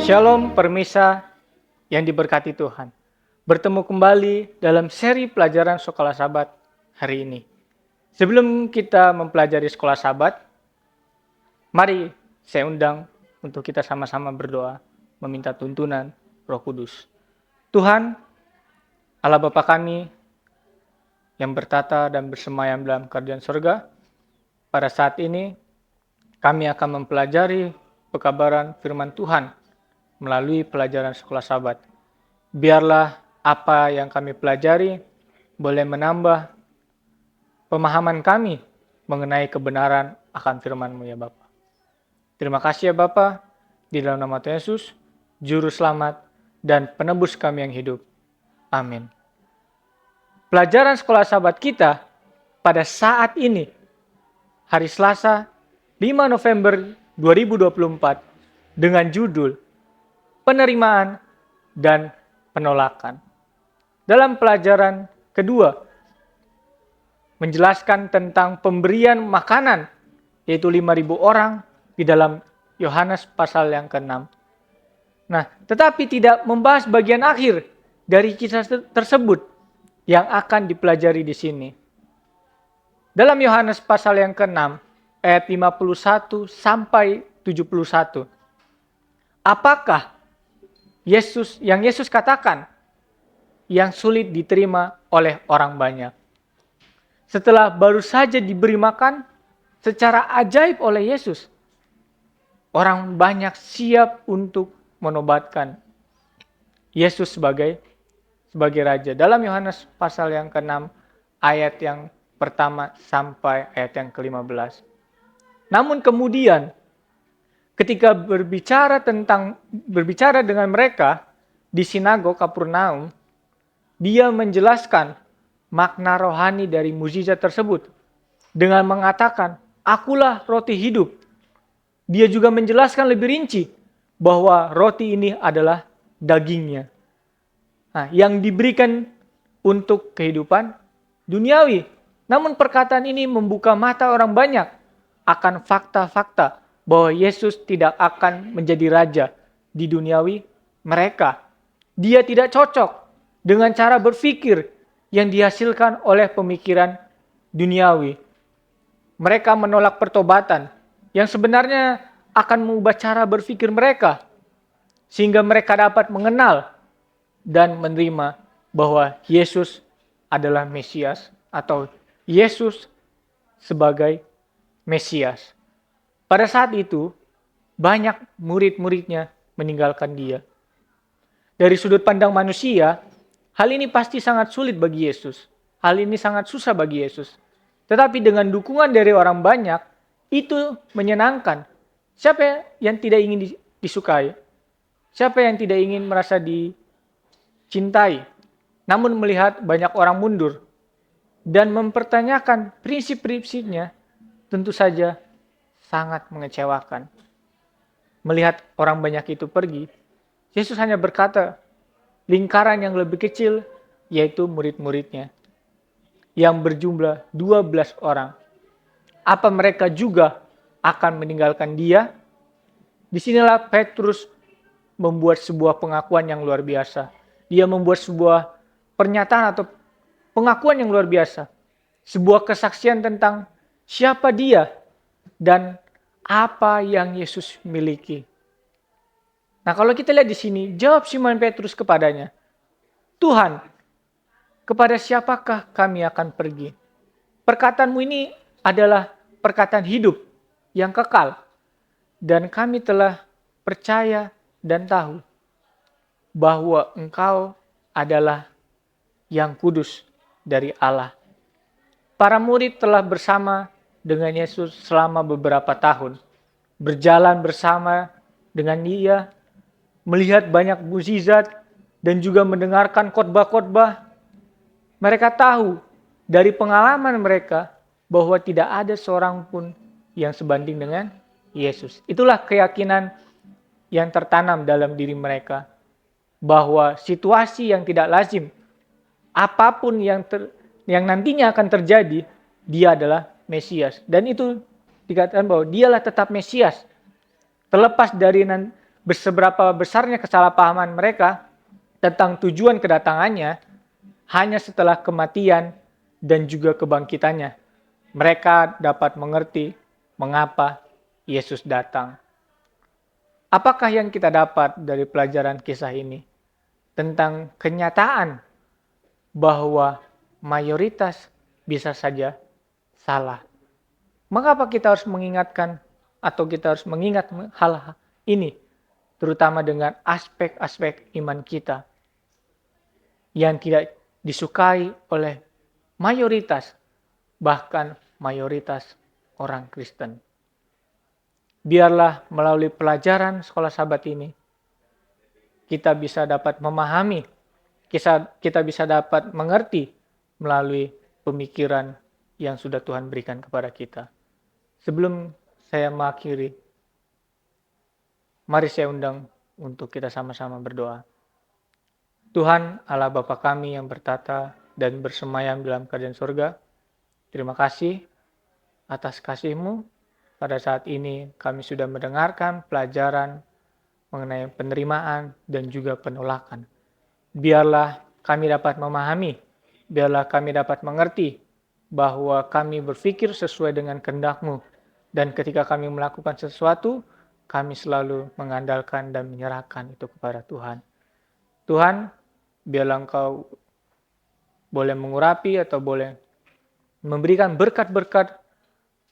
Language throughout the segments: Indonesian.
Shalom permisa yang diberkati Tuhan. Bertemu kembali dalam seri pelajaran Sekolah Sabat hari ini. Sebelum kita mempelajari Sekolah Sabat, mari saya undang untuk kita sama-sama berdoa, meminta tuntunan Roh Kudus. Tuhan, Allah Bapa kami yang bertata dan bersemayam dalam kerajaan surga, pada saat ini kami akan mempelajari pekabaran firman Tuhan melalui pelajaran Sekolah Sabat. Biarlah apa yang kami pelajari boleh menambah pemahaman kami mengenai kebenaran akan firman-Mu ya Bapa. Terima kasih ya Bapa, di dalam nama Tuhan Yesus, Juru Selamat dan Penebus kami yang hidup. Amin. Pelajaran Sekolah Sabat kita pada saat ini, hari Selasa 5 November 2024, dengan judul Penerimaan dan Penolakan. Dalam pelajaran kedua, menjelaskan tentang pemberian makanan, yaitu 5.000 orang di dalam Yohanes pasal yang ke-6. Nah, tetapi tidak membahas bagian akhir dari kisah tersebut yang akan dipelajari di sini. Dalam Yohanes pasal yang ke-6, ayat 51 sampai 71. Apakah Yesus katakan yang sulit diterima oleh orang banyak? Setelah baru saja diberi makan secara ajaib oleh Yesus, orang banyak siap untuk menobatkan Yesus sebagai raja. Dalam Yohanes pasal yang ke-6 ayat yang pertama sampai ayat yang ke-15. Namun kemudian ketika berbicara dengan mereka di sinagog Kapernaum, dia menjelaskan makna rohani dari mukjizat tersebut dengan mengatakan, "Akulah roti hidup." Dia juga menjelaskan lebih rinci bahwa roti ini adalah dagingnya. Nah, yang diberikan untuk kehidupan duniawi. Namun perkataan ini membuka mata orang banyak akan fakta-fakta bahwa Yesus tidak akan menjadi raja di duniawi mereka. Dia tidak cocok dengan cara berpikir yang dihasilkan oleh pemikiran duniawi. Mereka menolak pertobatan yang sebenarnya akan mengubah cara berpikir mereka, sehingga mereka dapat mengenal dan menerima bahwa Yesus adalah Mesias atau Yesus sebagai Mesias. Pada saat itu, banyak murid-muridnya meninggalkan dia. Dari sudut pandang manusia, hal ini pasti sangat sulit bagi Yesus. Hal ini sangat susah bagi Yesus. Tetapi dengan dukungan dari orang banyak, itu menyenangkan. Siapa yang tidak ingin disukai? Siapa yang tidak ingin merasa dicintai? Namun melihat banyak orang mundur dan mempertanyakan prinsip-prinsipnya, tentu saja sangat mengecewakan. Melihat orang banyak itu pergi, Yesus hanya berkata, lingkaran yang lebih kecil, yaitu murid-muridnya, yang berjumlah 12 orang. Apa mereka juga akan meninggalkan dia? Disinilah Petrus membuat sebuah pengakuan yang luar biasa. Dia membuat sebuah pernyataan atau pengakuan yang luar biasa. Sebuah kesaksian tentang siapa dia dan apa yang Yesus miliki. Nah, kalau kita lihat di sini, jawab Simon Petrus kepadanya, "Tuhan, kepada siapakah kami akan pergi? Perkataanmu ini adalah perkataan hidup yang kekal, dan kami telah percaya dan tahu bahwa Engkau adalah yang kudus dari Allah." Para murid telah bersama dengan Yesus selama beberapa tahun, berjalan bersama dengan dia, melihat banyak mukjizat dan juga mendengarkan khotbah-khotbah. Mereka tahu dari pengalaman mereka bahwa tidak ada seorang pun yang sebanding dengan Yesus. Itulah keyakinan yang tertanam dalam diri mereka, bahwa situasi yang tidak lazim, apapun yang nantinya akan terjadi, dia adalah Mesias. Dan itu dikatakan bahwa dialah tetap Mesias. Terlepas dari seberapa besarnya kesalahpahaman mereka tentang tujuan kedatangannya hanya setelah kematian dan juga kebangkitannya. Mereka dapat mengerti mengapa Yesus datang. Apakah yang kita dapat dari pelajaran kisah ini? Tentang kenyataan bahwa mayoritas bisa saja salah. Mengapa kita harus mengingatkan atau kita harus mengingat hal ini? Terutama dengan aspek-aspek iman kita yang tidak disukai oleh mayoritas, bahkan mayoritas orang Kristen. Biarlah melalui pelajaran sekolah Sabat ini, kita bisa dapat memahami, kita bisa dapat mengerti melalui pemikiran yang sudah Tuhan berikan kepada kita. Sebelum saya mengakhiri, mari saya undang untuk kita sama-sama berdoa. Tuhan Allah Bapa kami yang bertata dan bersemayam dalam kerajaan surga, terima kasih atas kasih-Mu. Pada saat ini kami sudah mendengarkan pelajaran mengenai penerimaan dan juga penolakan. Biarlah kami dapat memahami, biarlah kami dapat mengerti bahwa kami berpikir sesuai dengan kehendak-Mu. Dan ketika kami melakukan sesuatu, kami selalu mengandalkan dan menyerahkan itu kepada Tuhan. Tuhan, biarlah Engkau boleh mengurapi atau boleh memberikan berkat-berkat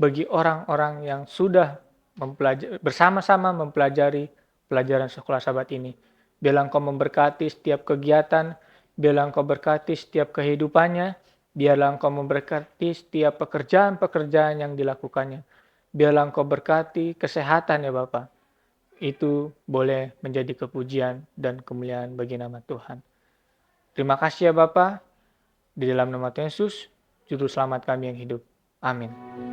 bagi orang-orang yang sudah bersama-sama mempelajari pelajaran sekolah Sabat ini. Biarlah Engkau memberkati setiap kegiatan, biarlah Engkau berkati setiap kehidupannya, biarlah Engkau memberkati setiap pekerjaan-pekerjaan yang dilakukannya. Biarlah Engkau berkati kesehatan ya Bapa. Itu boleh menjadi kepujian dan kemuliaan bagi nama Tuhan. Terima kasih ya Bapa. Di dalam nama Tuhan Yesus, Juru Selamat kami yang hidup. Amin.